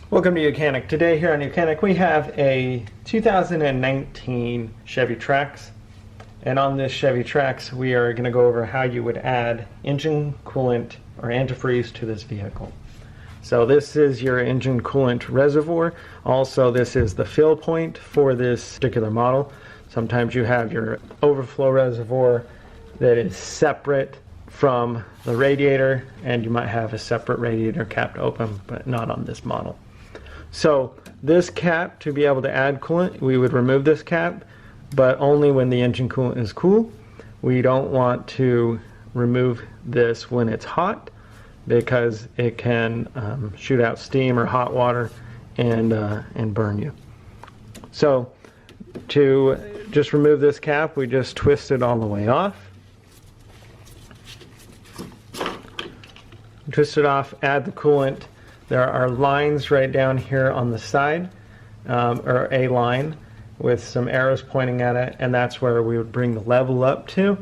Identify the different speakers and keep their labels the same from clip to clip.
Speaker 1: Welcome to YOUCANIC. Today here on YOUCANIC we have a 2019 Chevy Trax. And on this Chevy Trax we are going to go over how you would add engine coolant or antifreeze to this vehicle. So this is your engine coolant reservoir. Also this is the fill point for this particular model. Sometimes you have your overflow reservoir that is separate from the radiator, and you might have a separate radiator capped open, but not on this model. So this cap, to be able to add coolant, we would remove this cap, but only when the engine coolant is cool. We don't want to remove this when it's hot because it can shoot out steam or hot water and burn you. So to just remove this cap, we just twist it all the way off. Twist it off, add the coolant. There are lines right down here on the side, or a line with some arrows pointing at it, and that's where we would bring the level up to,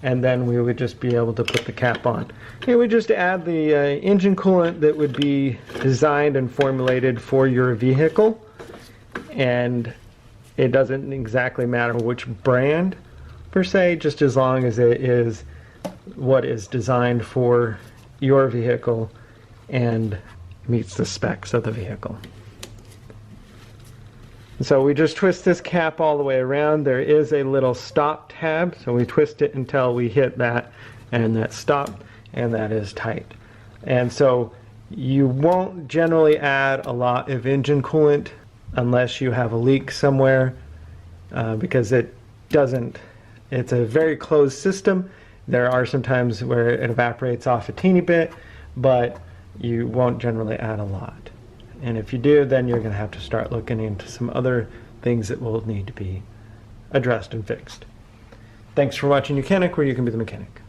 Speaker 1: and then we would just be able to put the cap on. Here we just add the engine coolant that would be designed and formulated for your vehicle, and it doesn't exactly matter which brand per se, just as long as it is what is designed for your vehicle and meets the specs of the vehicle. So we just twist this cap all the way around. There is a little stop tab, so we twist it until we hit that and that stop, and that is tight. And so you won't generally add a lot of engine coolant unless you have a leak somewhere, because it's a very closed system. There are some times where it evaporates off a teeny bit, but you won't generally add a lot. And if you do, then you're going to have to start looking into some other things that will need to be addressed and fixed. Thanks for watching YOUCANIC, where you can be the mechanic.